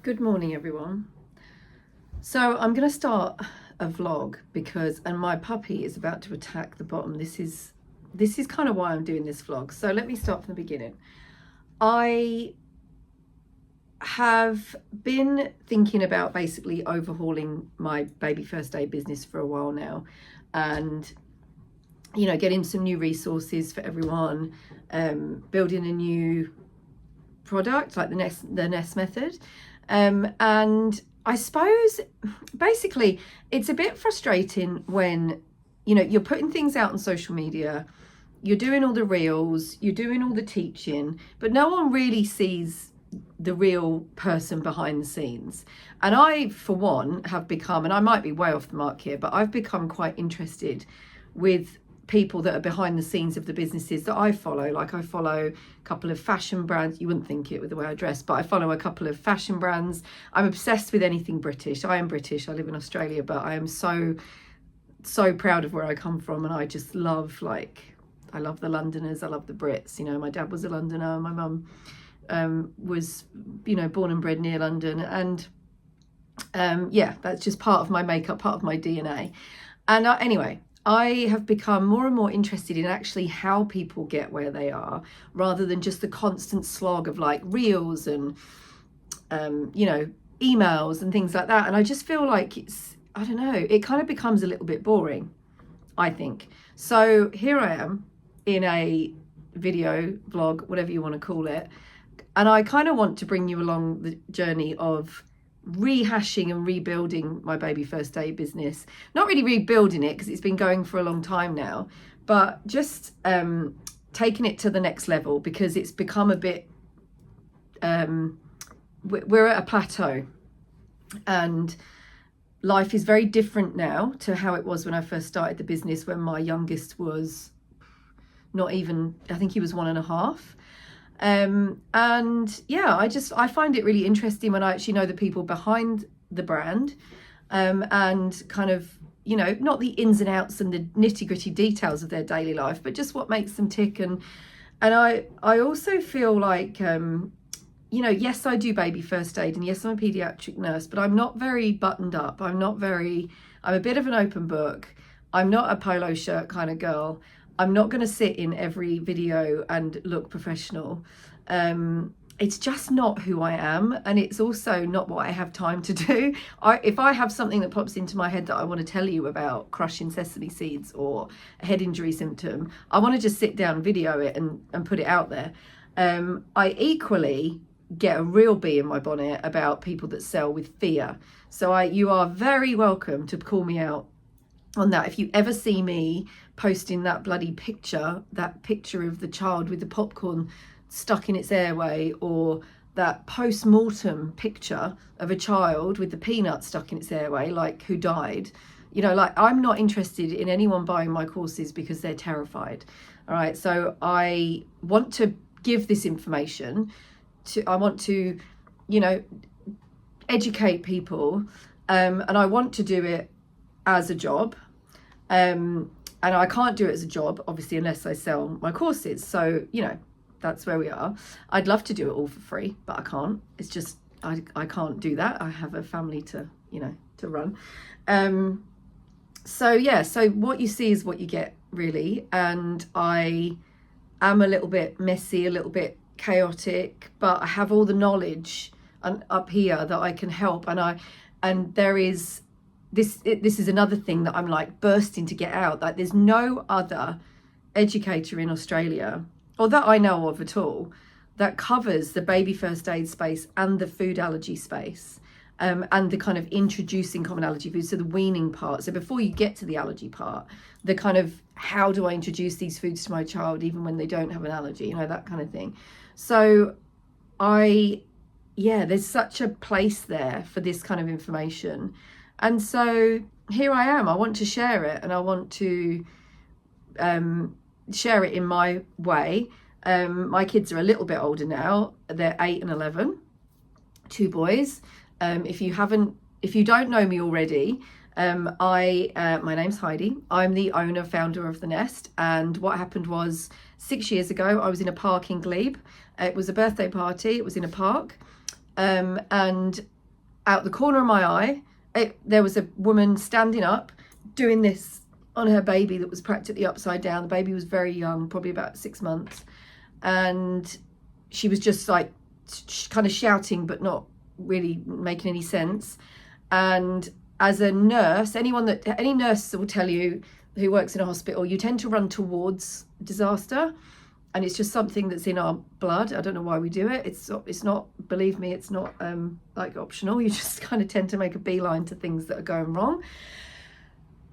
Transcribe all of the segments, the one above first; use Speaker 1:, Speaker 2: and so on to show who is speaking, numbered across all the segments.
Speaker 1: Good morning, everyone. So I'm going to start a vlog and my puppy is about to attack the bottom. This is kind of why I'm doing this vlog. So let me start from the beginning. I have been thinking about basically overhauling my baby first aid business for a while now, and getting some new resources for everyone, building a new product like the Nest method. And I suppose basically it's a bit frustrating when you're putting things out on social media, you're doing all the reels, you're doing all the teaching, but no one really sees the real person behind the scenes. And I, for one, have become, and I might be way off the mark here, but I've become quite interested with people that are behind the scenes of the businesses that I follow. Like I follow a couple of fashion brands. You wouldn't think it with the way I dress, but I follow a couple of fashion brands. I'm obsessed with anything British. I am British. I live in Australia, but I am so proud of where I come from, and I just love, I love the Londoners. I love the Brits. My dad was a Londoner. My mum was, born and bred near London, and yeah, that's just part of my makeup, part of my DNA. And anyway, I have become more and more interested in actually how people get where they are, rather than just the constant slog of reels and emails and things like that. And I just feel like I don't know, it kind of becomes a little bit boring, I think. So here I am in a video vlog, whatever you want to call it, and I kind of want to bring you along the journey of rehashing and rebuilding my baby first aid business. Not really rebuilding it because it's been going for a long time now, but just taking it to the next level, because it's become a bit we're at a plateau, and life is very different now to how it was when I first started the business, when my youngest was not even, I think he was 1.5. And yeah, I find it really interesting when I actually know the people behind the brand, and kind of, not the ins and outs and the nitty gritty details of their daily life, but just what makes them tick. And I also feel like, yes, I do baby first aid, and yes, I'm a paediatric nurse, but I'm not very buttoned up. I'm a bit of an open book. I'm not a polo shirt kind of girl. I'm not going to sit in every video and look professional. It's just not who I am, and it's also not what I have time to do. If I have something that pops into my head that I want to tell you about crushing sesame seeds or a head injury symptom, I want to just sit down and video it and put it out there. I equally get a real bee in my bonnet about people that sell with fear. So you are very welcome to call me out on that. If you ever see me posting that bloody picture, that picture of the child with the popcorn stuck in its airway, or that post-mortem picture of a child with the peanut stuck in its airway, who died, I'm not interested in anyone buying my courses because they're terrified. All right, so I want to give this information I want to educate people, and I want to do it as a job, and I can't do it as a job obviously unless I sell my courses. So that's where we are. I'd love to do it all for free, but I can't. It's just I can't do that. I have a family to run. So yeah, so what you see is what you get, really. And I am a little bit messy, a little bit chaotic, but I have all the knowledge up here that I can help. And there is this is another thing that I'm bursting to get out. There's no other educator in Australia, or that I know of at all, that covers the baby first aid space and the food allergy space, and the kind of introducing common allergy foods, so the weaning part. So before you get to the allergy part, the kind of how do I introduce these foods to my child even when they don't have an allergy, that kind of thing. So there's such a place there for this kind of information. And so here I am. I want to share it, and I want to share it in my way. My kids are a little bit older now. They're 8 and 11, 2 boys. If you don't know me already, my name's Heidi. I'm the owner, founder of the Nest. And what happened was 6 years ago, I was in a park in Glebe. It was a birthday party. It was in a park. And out the corner of my eye, there was a woman standing up doing this on her baby that was practically upside down. The baby was very young, probably about 6 months, and she was just like kind of shouting but not really making any sense. And as a nurse, any nurse will tell you who works in a hospital, you tend to run towards disaster, and it's just something that's in our blood. I don't know why we do it. It's not, believe me, it's not like optional. You just kind of tend to make a beeline to things that are going wrong,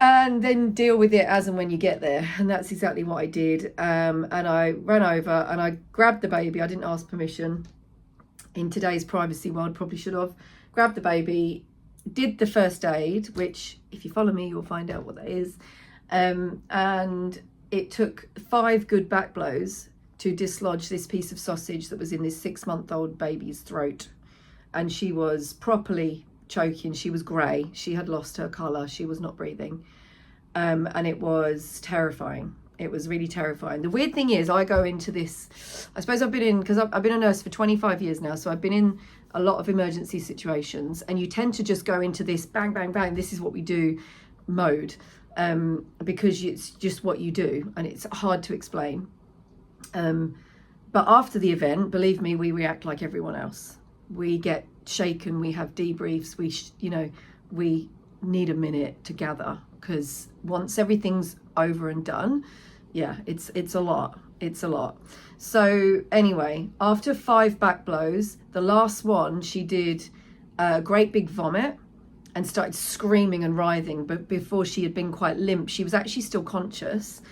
Speaker 1: and then deal with it as and when you get there. And that's exactly what I did. And I ran over and I grabbed the baby. I didn't ask permission. In today's privacy world, probably should have. Grabbed the baby, did the first aid, which if you follow me, you'll find out what that is. And it took 5 good back blows to dislodge this piece of sausage that was in this 6-month-old baby's throat. And she was properly choking. She was grey. She had lost her colour. She was not breathing. And it was terrifying. It was really terrifying. The weird thing is, I go into this, I suppose I've been a nurse for 25 years now, so I've been in a lot of emergency situations, and you tend to just go into this bang, bang, bang, this is what we do mode, because it's just what you do, and it's hard to explain. But after the event, believe me, we react like everyone else. We get shaken, we have debriefs, we need a minute to gather, because once everything's over and done, yeah, it's a lot. It's a lot. So anyway, after 5 back blows, the last one, she did a great big vomit and started screaming and writhing. But before, she had been quite limp. She was actually still conscious,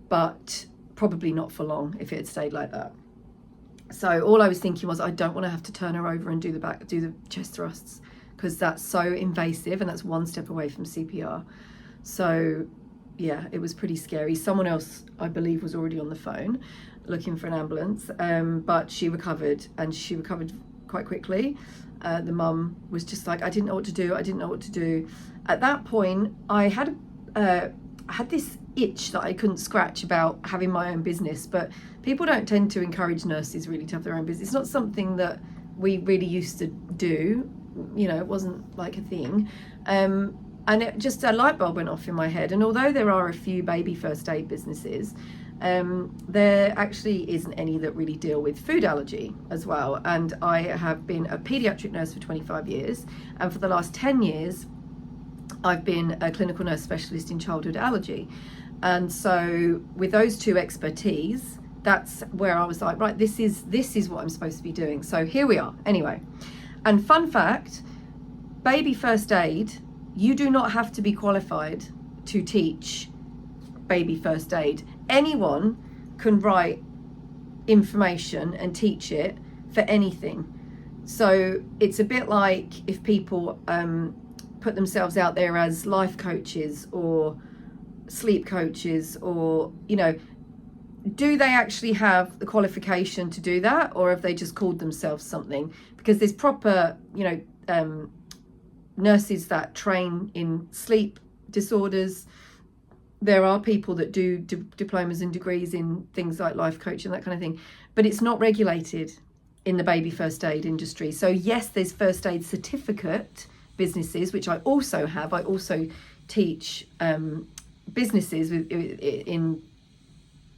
Speaker 1: but probably not for long if it had stayed like that. So all I was thinking was, I don't want to have to turn her over and do the chest thrusts, because that's so invasive and that's one step away from CPR. So yeah, it was pretty scary. Someone else, I believe, was already on the phone looking for an ambulance, but she recovered, and she recovered quite quickly. The mum was just like, I didn't know what to do. At that point, I had this itch that I couldn't scratch about having my own business, but people don't tend to encourage nurses really to have their own business. It's not something that we really used to do. It wasn't like a thing. And it just, a light bulb went off in my head. And although there are a few baby first aid businesses, there actually isn't any that really deal with food allergy as well. And I have been a paediatric nurse for 25 years. And for the last 10 years, I've been a clinical nurse specialist in childhood allergy. And so with those two expertise, that's where I was like, right, this is what I'm supposed to be doing. So here we are. Anyway, and fun fact, baby first aid, you do not have to be qualified to teach baby first aid. Anyone can write information and teach it for anything. So it's a bit like if people put themselves out there as life coaches or sleep coaches, or do they actually have the qualification to do that, or have they just called themselves something? Because there's proper nurses that train in sleep disorders. There are people that do diplomas and degrees in things like life coaching, that kind of thing, but it's not regulated in the baby first aid industry. So yes, there's first aid certificate businesses, which I also have. I also teach businesses in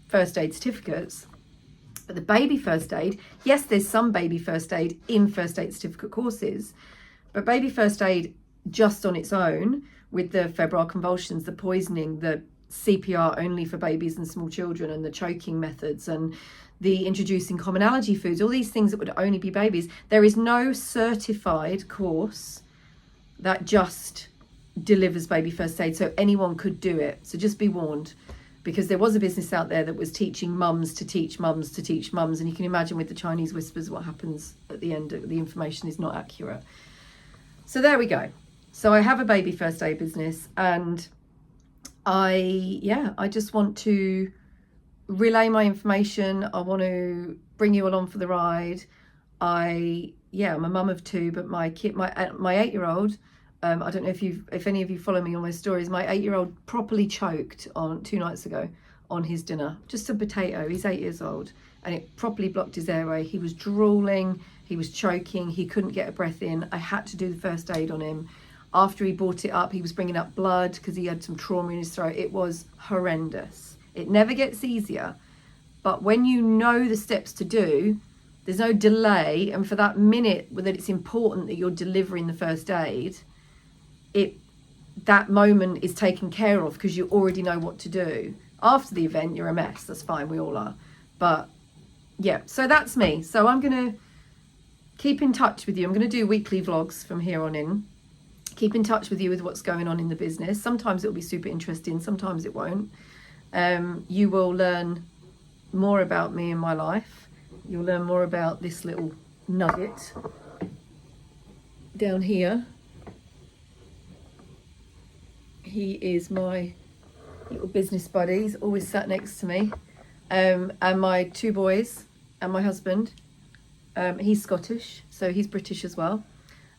Speaker 1: first aid certificates. But the baby first aid, yes, there's some baby first aid in first aid certificate courses, but baby first aid just on its own, with the febrile convulsions, the poisoning, the CPR only for babies and small children, and the choking methods, and the introducing common allergy foods, all these things that would only be babies, there is no certified course that just delivers baby first aid, so anyone could do it. So just be warned, because there was a business out there that was teaching mums to teach mums to teach mums, and you can imagine with the Chinese whispers what happens at the end. The information is not accurate. So there we go. So I have a baby first aid business, and I just want to relay my information. I want to bring you along for the ride. I'm a mum of 2, but my 8-year-old, I don't know if any of you follow me on my stories, my 8-year-old properly choked on 2 nights ago on his dinner, just a potato. He's 8 years old, and it properly blocked his airway. He was drooling, He was choking, he couldn't get a breath in. I had to do the first aid on him. After he brought it up, he was bringing up blood because he had some trauma in his throat. It was horrendous. It never gets easier, but when you know the steps to do, there's no delay, and for that minute that it's important that you're delivering the first aid, that moment is taken care of because you already know what to do. After the event, you're a mess. That's fine, we all are. But yeah, so that's me. So I'm going to keep in touch with you. I'm going to do weekly vlogs from here on in. Keep in touch with you with what's going on in the business. Sometimes it'll be super interesting, sometimes it won't. You will learn more about me and my life. You'll learn more about this little nugget down here. He is my little business buddy. He's always sat next to me. And my 2 boys and my husband. He's Scottish, so he's British as well.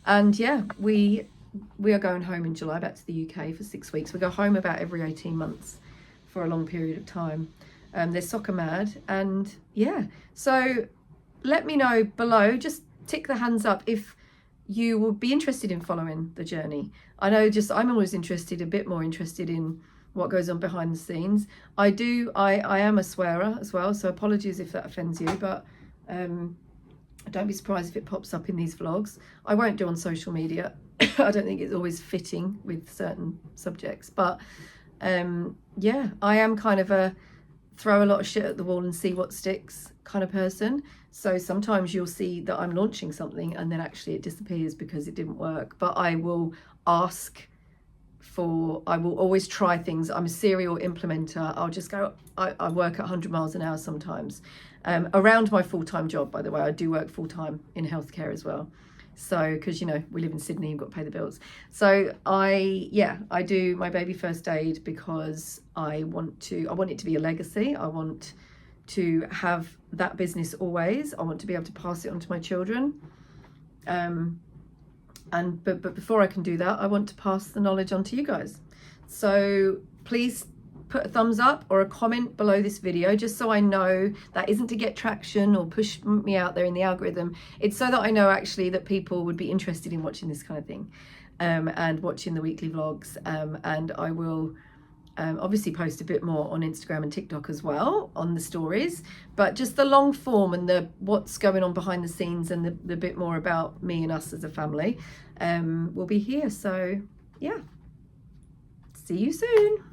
Speaker 1: And yeah, we are going home in July, back to the UK for 6 weeks. We go home about every 18 months for a long period of time. They're soccer mad, and yeah, so let me know below. Just tick the hands up if you will be interested in following the journey. I know, I'm always interested, a bit more interested in what goes on behind the scenes. I am a swearer as well, so apologies if that offends you, but don't be surprised if it pops up in these vlogs. I won't do on social media. I don't think it's always fitting with certain subjects, but yeah, I am kind of a throw a lot of shit at the wall and see what sticks kind of person. So sometimes you'll see that I'm launching something and then actually it disappears because it didn't work. But I will I will always try things. I'm a serial implementer. I'll just go, I work at 100 miles an hour sometimes. Around my full-time job, by the way. I do work full-time in healthcare as well. So, because, you know, we live in Sydney, you've got to pay the bills. So I do my baby first aid because I want it to be a legacy. I want to have that business always. I want to be able to pass it on to my children. But before I can do that, I want to pass the knowledge on to you guys. So please put a thumbs up or a comment below this video, just so I know. That isn't to get traction or push me out there in the algorithm. It's so that I know actually that people would be interested in watching this kind of thing, and watching the weekly vlogs. And I will obviously post a bit more on Instagram and TikTok as well on the stories, but just the long form and the what's going on behind the scenes and the bit more about me and us as a family will be here. So yeah, see you soon.